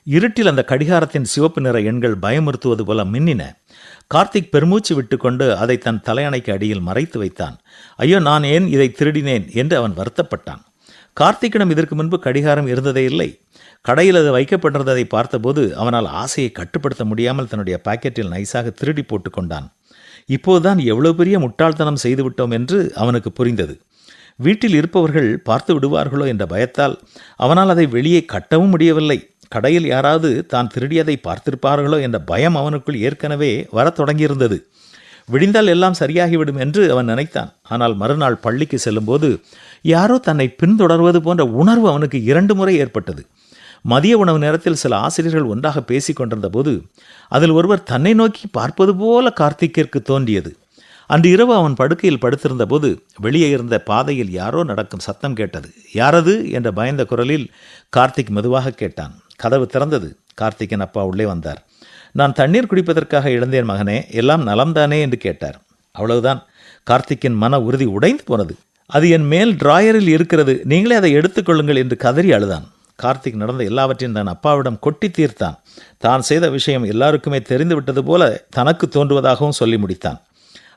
இருட்டில் அந்த கடிகாரத்தின் சிவப்பு நிற எண்கள் பயமுறுத்துவது போல மின்னின. கார்த்திக் பெருமூச்சு விட்டுக்கொண்டு அதை தன் தலையணைக்கு அடியில் மறைத்து வைத்தான். ஐயோ, நான் ஏன் இதை திருடினேன் என்று அவன் வருத்தப்பட்டான். கார்த்திக்கிடம் இதற்கு முன்பு கடிகாரம் இருந்ததே இல்லை. கடையில் அது வைக்கப்பட்டிருந்ததை பார்த்தபோது அவனால் ஆசையை கட்டுப்படுத்த முடியாமல் தன்னுடைய பாக்கெட்டில் நைஸாக திருடி போட்டு கொண்டான். இப்போதுதான் எவ்வளவு பெரிய முட்டாள்தனம் செய்துவிட்டோம் என்று அவனுக்கு புரிந்தது. வீட்டில் இருப்பவர்கள் பார்த்து விடுவார்களோ என்ற பயத்தால் அவனால் அதை வெளியே கட்டவும் முடியவில்லை. கடையில் யாராவது தான் திருடியதை பார்த்திருப்பார்களோ என்ற பயம் அவனுக்குள் ஏற்கனவே வரத் தொடங்கியிருந்தது. விடிந்தால் எல்லாம் சரியாகிவிடும் என்று அவன் நினைத்தான். ஆனால் மறுநாள் பள்ளிக்கு செல்லும்போது யாரோ தன்னை பின்தொடர்வது போன்ற உணர்வு அவனுக்கு 2 முறை ஏற்பட்டது. மதிய உணவு நேரத்தில் சில ஆசிரியர்கள் ஒன்றாக பேசி கொண்டிருந்த போது அதில் ஒருவர் தன்னை நோக்கி பார்ப்பது போல கார்த்திக்கிற்கு தோன்றியது. அன்று இரவு அவன் படுக்கையில் படுத்திருந்த போது வெளியே இருந்த பாதையில் யாரோ நடக்கும் சத்தம் கேட்டது. யாரது என்ற பயந்த குரலில் கார்த்திக் மெதுவாக கேட்டான். கதவு திறந்தது. கார்த்திக்கின் அப்பா உள்ளே வந்தார். நான் தண்ணீர் குடிப்பதற்காக எழுந்தேன் மகனே, எல்லாம் நலம்தானே என்று கேட்டார். அவ்வளவுதான். கார்த்திக்கின் மன உறுதி உடைந்து போனது. அது என் மேல் டிராயரில் இருக்கிறது, நீங்களே அதை எடுத்துக்கொள்ளுங்கள் என்று கதறி அழுதான். கார்த்திக் நடந்த எல்லாவற்றையும் தன் அப்பாவிடம் கொட்டி தீர்த்தான். தான் செய்த விஷயம் எல்லாருக்குமே தெரிந்துவிட்டது போல தனக்கு தோன்றுவதாகவும் சொல்லி முடித்தான்.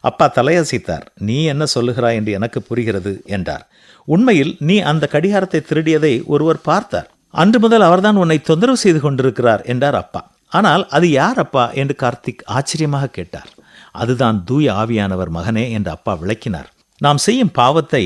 அப்பா தலையசைத்தார். நீ என்ன சொல்லுகிறாய் என்று எனக்கு புரிகிறது என்றார். உண்மையில் நீ அந்த கடிகாரத்தை திருடியதை ஒருவர் பார்த்தார். அன்று முதல் அவர்தான் உன்னை தொந்தரவு செய்து கொண்டிருக்கிறார் என்றார் அப்பா. ஆனால் அது யார் அப்பா என்று கார்த்திக் ஆச்சரியமாக கேட்டார். அதுதான் தூய ஆவியானவர் மகனே என்று அப்பா விளக்கினார். நாம் செய்யும் பாவத்தை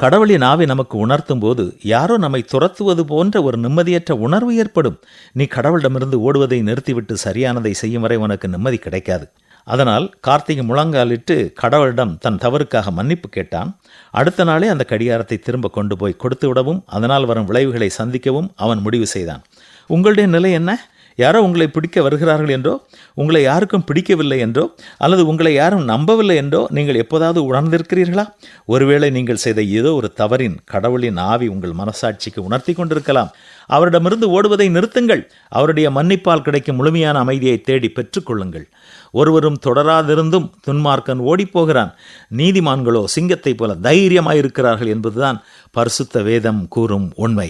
கடவுளின் ஆவி நமக்கு உணர்த்தும் போது யாரோ நம்மை துரத்துவது போன்ற ஒரு நிம்மதியற்ற உணர்வு ஏற்படும். நீ கடவுளிடமிருந்து ஓடுவதை நிறுத்திவிட்டு சரியானதை செய்யும் வரை உனக்கு நிம்மதி கிடைக்காது. அதனால் கார்த்திகை முழங்காலிட்டு கடவுளிடம் தன் தவறுக்காக மன்னிப்பு கேட்டான். அடுத்த நாளே அந்த கடிகாரத்தை திரும்ப கொண்டு போய் கொடுத்து விடவும் அதனால் வரும் விளைவுகளை சந்திக்கவும் அவன் முடிவு செய்தான். உங்களுடைய நிலை என்ன? யாரோ உங்களை பிடிக்க வருகிறார்கள் என்றோ, உங்களை யாருக்கும் பிடிக்கவில்லை என்றோ, அல்லது உங்களை யாரும் நம்பவில்லை என்றோ நீங்கள் எப்போதாவது உணர்ந்திருக்கிறீர்களா? ஒருவேளை நீங்கள் செய்த ஏதோ ஒரு தவறின் கடவுளின் ஆவி உங்கள் மனசாட்சிக்கு உணர்த்தி கொண்டிருக்கலாம். அவரிடமிருந்து ஓடுவதை நிறுத்துங்கள். அவருடைய மன்னிப்பால் கிடைக்கும் முழுமையான அமைதியை தேடி பெற்றுக்கொள்ளுங்கள். ஒருவரும் தொடராதிருந்தும் துன்மார்க்கன் ஓடிப்போகிறான். நீதிமான்களோ சிங்கத்தை போல தைரியமாயிருக்கிறார்கள் என்பதுதான் பரிசுத்த வேதம் கூறும் உண்மை.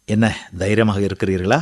என்ன, தைரியமாக இருக்கிறீர்களா?